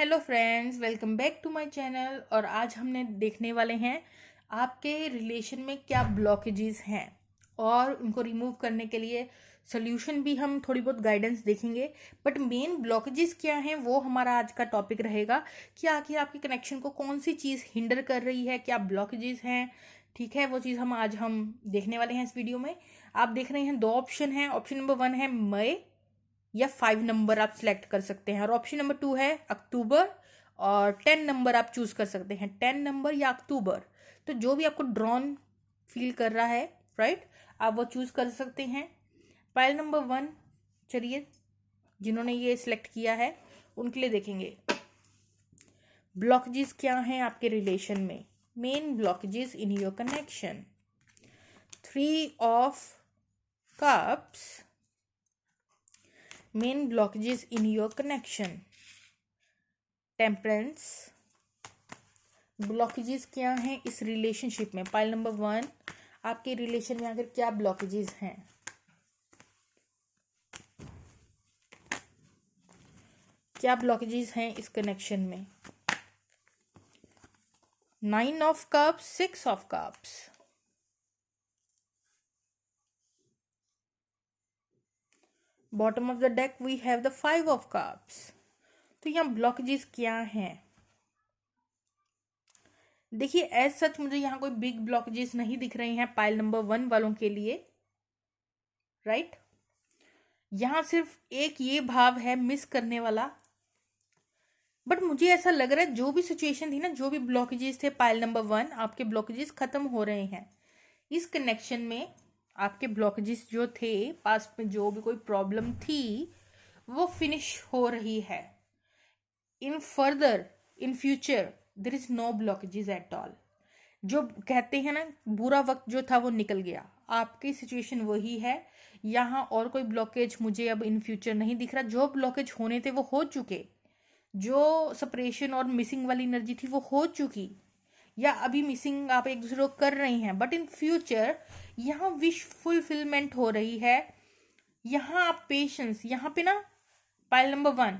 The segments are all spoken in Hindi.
Hello friends, welcome back to my channel. और आज हमने देखने वाले हैं आपके रिलेशन में क्या ब्लॉकेजेस हैं और उनको रिमूव करने के लिए सोल्यूशन भी हम थोड़ी बहुत गाइडेंस देखेंगे। बट मेन ब्लॉकेजेस क्या हैं वो हमारा आज का टॉपिक रहेगा कि आखिर आपके कनेक्शन को कौन सी चीज़ हिंडर कर रही है, क्या ब्लॉकेजेस हैं। ठीक है, वो चीज़ हम देखने वाले हैं इस वीडियो में। आप देख रहे हैं दो ऑप्शन हैं। ऑप्शन नंबर 1 है मई या 5 नंबर आप सिलेक्ट कर सकते हैं, और ऑप्शन नंबर 2 है अक्टूबर, और 10 नंबर आप चूज कर सकते हैं, 10 नंबर या अक्टूबर। तो जो भी आपको ड्रॉन फील कर रहा है, राइट, आप वो चूज कर सकते हैं। पाइल नंबर 1, चलिए जिन्होंने ये सिलेक्ट किया है उनके लिए देखेंगे ब्लॉकेजेस क्या हैं आपके रिलेशन में। Main blockages in your connection. 3 of cups, main blockages in your connection. Temperance, blockages क्या हैं इस रिलेशनशिप में। पाइल नंबर 1, आपके रिलेशन में आखिर क्या ब्लॉकेजेस हैं। क्या ब्लॉकेजेस हैं इस कनेक्शन में। 9 of cups, 6 of cups, bottom of the deck we have the 5 of cups. तो यहाँ ब्लॉकेजेस क्या हैं। देखिए एज सच मुझे यहाँ कोई बिग ब्लॉकेजेस नहीं दिख रहे हैं पाइल नंबर 1 वालों के लिए, राइट। यहां सिर्फ एक ये भाव है मिस करने वाला। बट मुझे ऐसा लग रहा है जो भी सिचुएशन थी ना, जो भी ब्लॉकेजेस थे पाइल नंबर 1, आपके ब्लॉकेजेस खत्म हो रहे हैं इस कनेक्शन में। आपके ब्लॉकेजेस जो थे पास्ट में, जो भी कोई प्रॉब्लम थी वो फिनिश हो रही है। In further, in future there is no blockages at all. जो कहते हैं ना बुरा वक्त जो था वो निकल गया, आपकी सिचुएशन वही है। यहाँ और कोई ब्लॉकेज मुझे अब इन फ्यूचर नहीं दिख रहा। जो ब्लॉकेज होने थे वो हो चुके, जो सेपरेशन और मिसिंग वाली एनर्जी थी वो हो चुकी, या अभी मिसिंग आप एक दूसरे को कर रही हैं। बट इन फ्यूचर यहाँ विश फुलफिलमेंट हो रही है। यहाँ आप पेशेंस, यहाँ पे ना पाइल नंबर 1,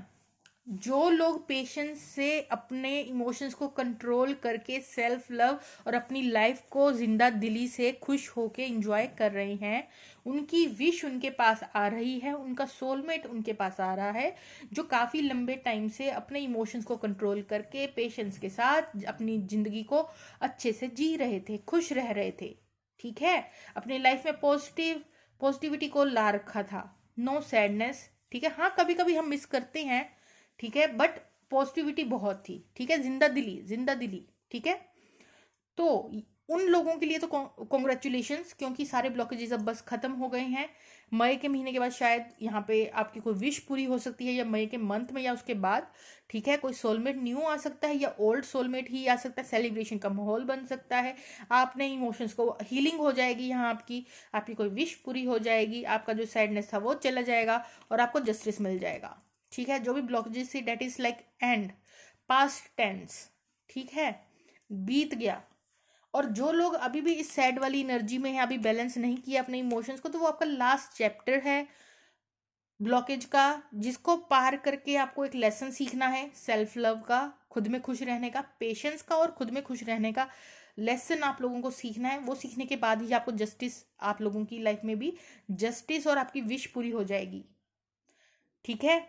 जो लोग पेशेंस से अपने इमोशंस को कंट्रोल करके सेल्फ लव और अपनी लाइफ को जिंदा दिली से खुश होके एंजॉय कर रहे हैं, उनकी विश उनके पास आ रही है, उनका सोलमेट उनके पास आ रहा है, जो काफी लंबे टाइम से अपने इमोशंस को कंट्रोल करके पेशेंस के साथ अपनी जिंदगी को अच्छे से जी रहे थे, खुश रह रहे थे। ठीक है, अपनी लाइफ में पॉजिटिविटी को ला रखा था, नो सैडनेस। ठीक है, हाँ कभी कभी हम मिस करते हैं, ठीक है, बट पॉजिटिविटी बहुत थी। ठीक है, जिंदा दिली। ठीक है, तो उन लोगों के लिए तो कॉन्ग्रेचुलेशंस, क्योंकि सारे ब्लॉकेजेस अब बस खत्म हो गए हैं। मई के महीने के बाद शायद यहाँ पे आपकी कोई विश पूरी हो सकती है, या मई के मंथ में या उसके बाद। ठीक है, कोई सोलमेट न्यू आ सकता है या ओल्ड सोलमेट ही आ सकता है। सेलिब्रेशन का माहौल बन सकता है, आपने इमोशंस को हीलिंग हो जाएगी, यहाँ आपकी कोई विश पूरी हो जाएगी, आपका जो सैडनेस था वो चला जाएगा और आपको जस्टिस मिल जाएगा। ठीक है, जो भी ब्लॉकेजेस थी that is like end, past tense. ठीक है, बीत गया। और जो लोग अभी भी इस सैड वाली एनर्जी में है, अभी बैलेंस नहीं किया अपने इमोशंस को, तो वो आपका लास्ट चैप्टर है ब्लॉकेज का, जिसको पार करके आपको एक लेसन सीखना है सेल्फ लव का, खुद में खुश रहने का, पेशेंस का और खुद में खुश रहने का लेसन आप लोगों को सीखना है। वो सीखने के बाद ही आपको जस्टिस, आप लोगों की लाइफ में भी जस्टिस और आपकी विश पूरी हो जाएगी। ठीक है,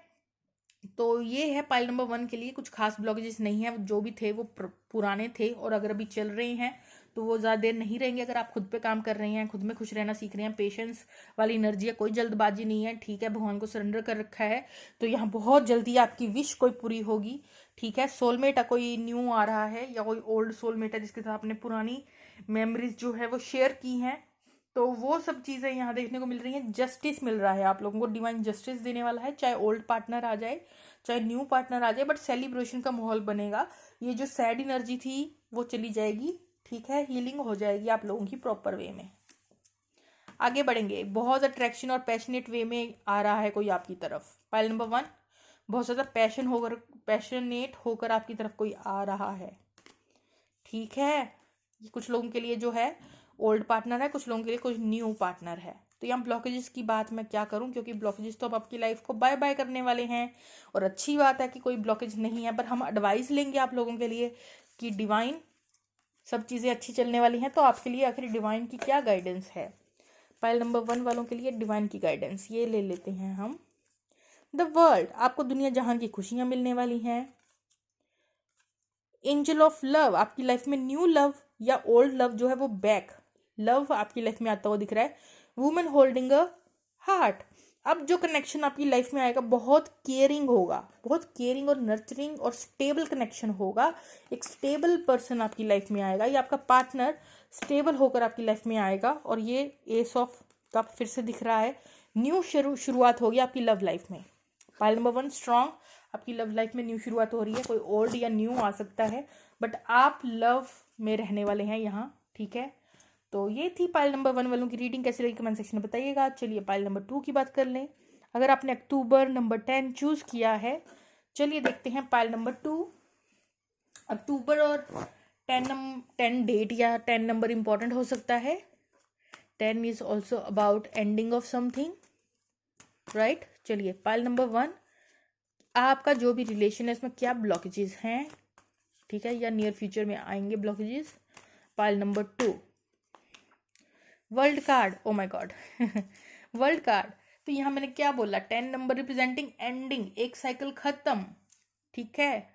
तो ये है पाइल नंबर 1 के लिए। कुछ खास ब्लॉकेजेस नहीं है, जो भी थे वो पुराने थे, और अगर अभी चल रहे हैं तो वो ज़्यादा देर नहीं रहेंगे। अगर आप खुद पे काम कर रही हैं, खुद में खुश रहना सीख रहे हैं, पेशेंस वाली एनर्जी है, कोई जल्दबाजी नहीं है, ठीक है, भगवान को सरेंडर कर रखा है, तो यहाँ बहुत जल्दी आपकी विश कोई पूरी होगी। ठीक है, सोलमेट कोई न्यू आ रहा है, या कोई ओल्ड सोलमेट है जिसके साथ आपने पुरानी मेमोरीज जो है वो शेयर की हैं, तो वो सब चीज़ें यहाँ देखने को मिल रही हैं। जस्टिस मिल रहा है आप लोगों को, डिवाइन जस्टिस देने वाला है, चाहे ओल्ड पार्टनर आ जाए चाहे न्यू पार्टनर आ जाए, बट सेलिब्रेशन का माहौल बनेगा। ये जो सैड एनर्जी थी वो चली जाएगी। ठीक है, हीलिंग हो जाएगी आप लोगों की प्रॉपर वे में। आगे बढ़ेंगे, बहुत अट्रैक्शन और पैशनेट वे में आ रहा है कोई आपकी तरफ। पाइल नंबर 1, बहुत ज़्यादा पैशनेट होकर आपकी तरफ कोई आ रहा है। ठीक है, ये कुछ लोगों के लिए जो है ओल्ड पार्टनर है, कुछ लोगों के लिए कुछ न्यू पार्टनर है। तो यहाँ ब्लॉकेजेस की बात मैं क्या करूँ, क्योंकि ब्लॉकेजेस तो अब आपकी लाइफ को बाय बाय करने वाले हैं। और अच्छी बात है कि कोई ब्लॉकेज नहीं है, पर हम एडवाइस लेंगे आप लोगों के लिए कि डिवाइन सब चीज़ें अच्छी चलने वाली हैं। तो आपके लिए आखिर डिवाइन की क्या गाइडेंस है, पाइल नंबर 1 वालों के लिए डिवाइन की गाइडेंस ये ले लेते हैं हम। द वर्ल्ड, आपको दुनिया जहान की खुशियां मिलने वाली हैं। एंजल ऑफ लव, आपकी लाइफ में न्यू लव या ओल्ड लव जो है वो बैक लव आपकी लाइफ में आता हुआ दिख रहा है। वुमेन होल्डिंग अ हार्ट, अब जो कनेक्शन आपकी लाइफ में आएगा बहुत केयरिंग होगा, बहुत केयरिंग और नर्चरिंग और स्टेबल कनेक्शन होगा। एक स्टेबल पर्सन आपकी लाइफ में आएगा, या आपका पार्टनर स्टेबल होकर आपकी लाइफ में आएगा। और ये एस ऑफ कप फिर से दिख रहा है। न्यू शुरुआत होगी आपकी लव लाइफ में। पाइल नंबर 1 स्ट्रॉन्ग, आपकी लव लाइफ में न्यू शुरुआत हो रही है। कोई ओल्ड या न्यू आ सकता है, बट आप लव में रहने वाले हैं यहाँ, ठीक है। तो ये थी पाइल नंबर 1 वालों की रीडिंग। कैसी लगी कमेंट सेक्शन में बताइएगा। चलिए पाइल नंबर 2 की बात कर लें। अगर आपने अक्टूबर नंबर 10 चूज किया है, चलिए देखते हैं पाइल नंबर 2। अक्टूबर और 10 डेट या 10 नंबर इंपॉर्टेंट हो सकता है। 10 is also about ending of something, right. चलिए पाइल नंबर 1, आपका जो भी रिलेशन है इसमें क्या ब्लॉकेजेस हैं, ठीक है, या नियर फ्यूचर में आएंगे blockages. Pile number 2 world card, oh my God world card. तो यहाँ मैंने क्या बोला, 10 नंबर रिप्रेजेंटिंग एंडिंग, एक साइकिल खत्म, ठीक है,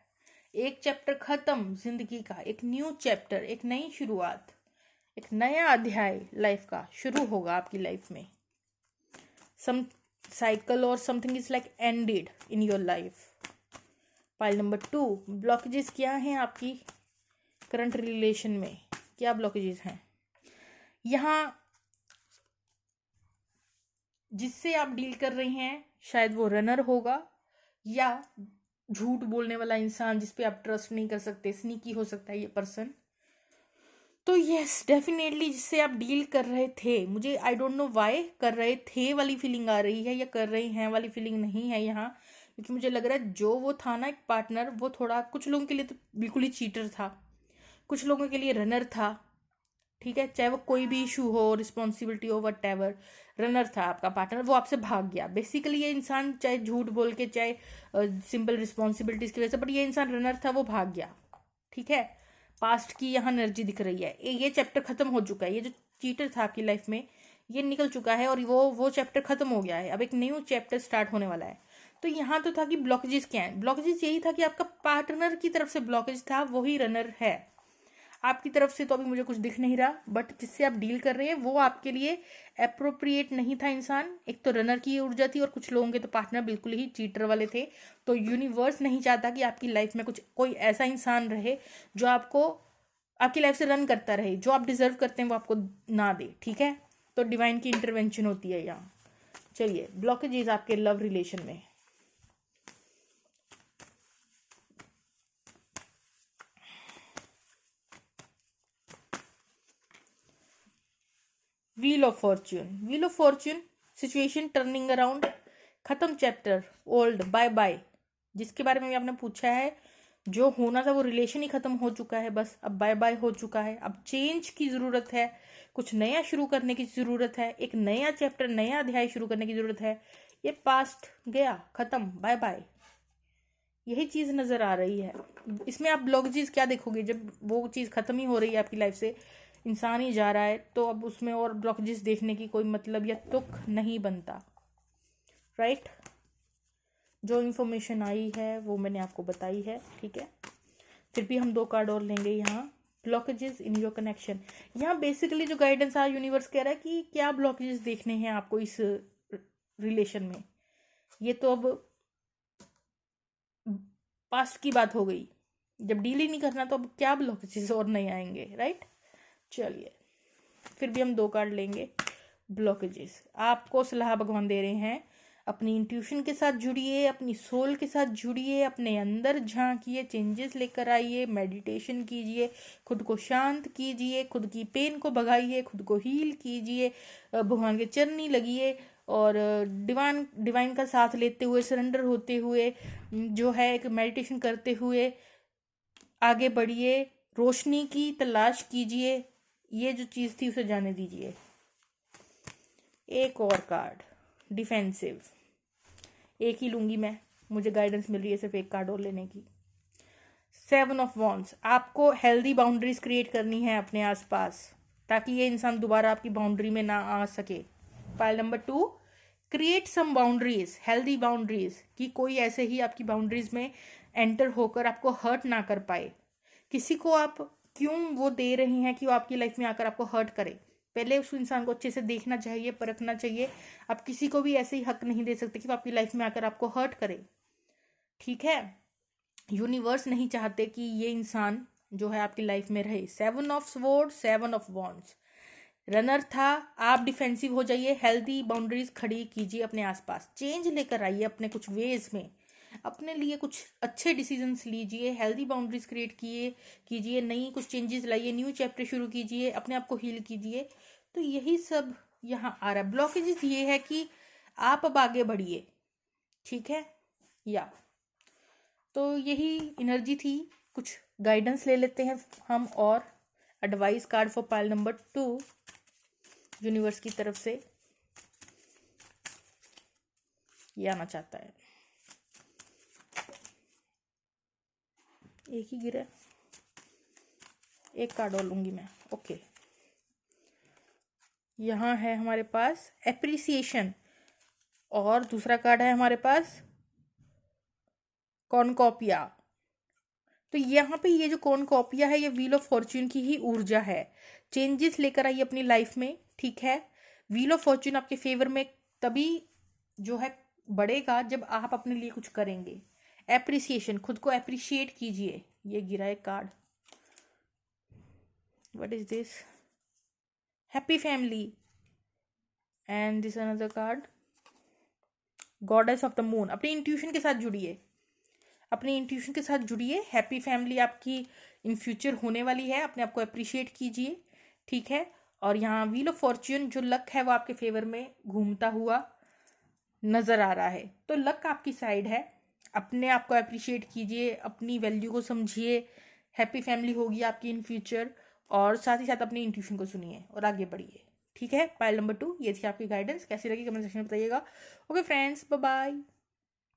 एक चैप्टर खत्म जिंदगी का, एक न्यू चैप्टर, एक नई शुरुआत, एक नया अध्याय लाइफ का शुरू होगा आपकी लाइफ में। सम साइकिल और something is like ended in your life. Pile number 2 blockages क्या हैं आपकी करंट रिलेशन में, क्या ब्लॉकेजेस हैं यहाँ जिससे आप डील कर रही हैं। शायद वो रनर होगा, या झूठ बोलने वाला इंसान जिस पे आप ट्रस्ट नहीं कर सकते, स्नीकी हो सकता है ये पर्सन। तो यस डेफिनेटली जिससे आप डील कर रहे थे, मुझे आई डोंट नो वाई कर रहे थे वाली फीलिंग आ रही है, या कर रही हैं वाली फीलिंग नहीं है यहाँ, क्योंकि मुझे लग रहा है जो वो था ना एक पार्टनर, वो थोड़ा कुछ लोगों के लिए तो बिल्कुल ही चीटर था, कुछ लोगों के लिए रनर था, ठीक है। चाहे वो कोई भी इशू हो, रिस्पॉन्सिबिलिटी हो, वट एवर, रनर था आपका पार्टनर, वो आपसे भाग गया। बेसिकली ये इंसान चाहे झूठ बोल के, चाहे सिंपल रिस्पॉन्सिबिलिटीज की वजह से, बट ये इंसान रनर था, वो भाग गया, ठीक है। पास्ट की यहाँ एनर्जी दिख रही है। ये चैप्टर खत्म हो चुका है, ये जो चीटर था आपकी लाइफ में ये निकल चुका है, और वो चैप्टर खत्म हो गया है। अब एक न्यू चैप्टर स्टार्ट होने वाला है। तो यहाँ तो था कि ब्लॉकेजेस क्या है, ब्लॉकेजेस यही था कि आपका पार्टनर की तरफ से ब्लॉकेज था, वही रनर है। आपकी तरफ से तो अभी मुझे कुछ दिख नहीं रहा, बट जिससे आप डील कर रहे हैं वो आपके लिए अप्रोप्रिएट नहीं था इंसान। एक तो रनर की ऊर्जा थी, और कुछ लोगों के तो पार्टनर बिल्कुल ही चीटर वाले थे। तो यूनिवर्स नहीं चाहता कि आपकी लाइफ में कुछ कोई ऐसा इंसान रहे जो आपको आपकी लाइफ से रन करता रहे, जो आप डिजर्व करते हैं वो आपको ना दे, ठीक है। तो डिवाइन की इंटरवेंशन होती है यहाँ। चलिए ब्लॉकेजेस आपके लव रिलेशन में। Wheel of Fortune, wheel of Fortune, situation turning around, खत्म चैप्टर, ओल्ड बाय बाय, जिसके बारे में भी आपने पूछा है। जो होना था वो रिलेशन ही खत्म हो चुका है, बस अब बाय बाय हो चुका है। अब चेंज की जरूरत है, कुछ नया शुरू करने की जरूरत है, एक नया चैप्टर, नया अध्याय शुरू करने की जरूरत है। ये पास्ट गया, खत्म, बाय बाय, यही चीज नजर आ रही है। इसमें आप ब्लॉकेजेस क्या देखोगे, जब वो चीज खत्म ही हो रही है आपकी लाइफ से, इंसान ही जा रहा है, तो अब उसमें और ब्लॉकेजेस देखने की कोई मतलब या तुक नहीं बनता, राइट। जो इन्फॉर्मेशन आई है वो मैंने आपको बताई है, ठीक है। फिर भी हम 2 कार्ड और लेंगे यहाँ। ब्लॉकेजेस इन योर कनेक्शन, यहाँ बेसिकली जो गाइडेंस है यूनिवर्स कह रहा है कि क्या ब्लॉकेजेस देखने हैं आपको इस रिलेशन में। ये तो अब पास्ट की बात हो गई, जब डील ही नहीं करना तो अब क्या ब्लॉकेजेस और नहीं आएंगे, राइट। चलिए फिर भी हम 2 कार्ड लेंगे। ब्लॉकेजेस, आपको सलाह भगवान दे रहे हैं, अपनी इंट्यूशन के साथ जुड़िए, अपनी सोल के साथ जुड़िए, अपने अंदर झांकिए, चेंजेस लेकर आइए, मेडिटेशन कीजिए, खुद को शांत कीजिए, खुद की पेन को भगाइए, खुद को हील कीजिए, भगवान के चरनी लगिए, और डिवाइन का साथ लेते हुए, सरेंडर होते हुए, जो है एक मेडिटेशन करते हुए आगे बढ़िए, रोशनी की तलाश कीजिए। ये जो चीज़ थी उसे जाने दीजिए। एक और कार्ड डिफेंसिव, एक ही लूंगी मैं, मुझे गाइडेंस मिल रही है सिर्फ एक कार्ड और लेने की। 7 ऑफ वॉन्ड्स, आपको हेल्दी बाउंड्रीज क्रिएट करनी है अपने आसपास ताकि ये इंसान दोबारा आपकी बाउंड्री में ना आ सके। पाइल number 2, create some boundaries, healthy boundaries, कि कोई ऐसे ही आपकी बाउंड्रीज में एंटर होकर आपको हर्ट ना कर पाए। किसी को आप क्यों वो दे रही हैं कि वो आपकी लाइफ में आकर आपको हर्ट करे, पहले उस इंसान को अच्छे से देखना चाहिए, परखना चाहिए। आप किसी को भी ऐसे ही हक नहीं दे सकते कि वो आपकी लाइफ में आकर आपको हर्ट करे, ठीक है। यूनिवर्स नहीं चाहते कि ये इंसान जो है आपकी लाइफ में रहे। 7 of sword, 7 of wands, runner था, आप डिफेंसिव हो जाइए, हेल्दी बाउंड्रीज खड़ी कीजिए अपने आसपास, चेंज लेकर आइए अपने कुछ वेज में, अपने लिए कुछ अच्छे डिसीजंस लीजिए, हेल्दी बाउंड्रीज क्रिएट कीजिए, नई कुछ चेंजेस लाइए, न्यू चैप्टर शुरू कीजिए, अपने आप को हील कीजिए। तो यही सब यहाँ आ रहा है। ब्लॉकेजेस ये है कि आप अब आगे बढ़िए, ठीक है या। तो यही एनर्जी थी, कुछ गाइडेंस ले लेते हैं हम, और advice card for pile number 2 universe की तरफ से ये आना चाहता है। एक ही गिरा, एक कार्ड और लूंगी मैं, ओके। यहाँ है हमारे पास एप्रिसिएशन, और दूसरा कार्ड है हमारे पास कॉर्नकॉपिया। तो यहाँ पे ये जो कॉर्नकॉपिया है, ये व्हील ऑफ फॉर्च्यून की ही ऊर्जा है। चेंजेस लेकर आइए अपनी लाइफ में, ठीक है। व्हील ऑफ फॉर्च्यून आपके फेवर में तभी जो है बढ़ेगा जब आप अपने लिए कुछ करेंगे। एप्रिसिएशन, खुद को एप्रिशिएट कीजिए। ये गिरा है card, what is this, happy family, and this another card goddess of the moon. अपनी इंट्यूशन के साथ जुड़िए, अपनी इंट्यूशन के साथ जुड़िए। हैप्पी फैमिली आपकी इन फ्यूचर होने वाली है, अपने आप को अप्रिशिएट कीजिए, ठीक है। और यहाँ व्हील ऑफ फॉर्च्यून, जो लक है वो आपके फेवर में घूमता हुआ नजर आ रहा है। तो लक आपकी साइड है, अपने आप को अप्रिशिएट कीजिए, अपनी वैल्यू को समझिए। हैप्पी फैमिली होगी आपकी इन फ्यूचर, और साथ ही साथ अपनी इंट्यूशन को सुनिए और आगे बढ़िए, ठीक है। पाइल नंबर 2 ये थी आपकी गाइडेंस। कैसी लगी कमेंट सेक्शन में बताइएगा। Okay friends, bye bye.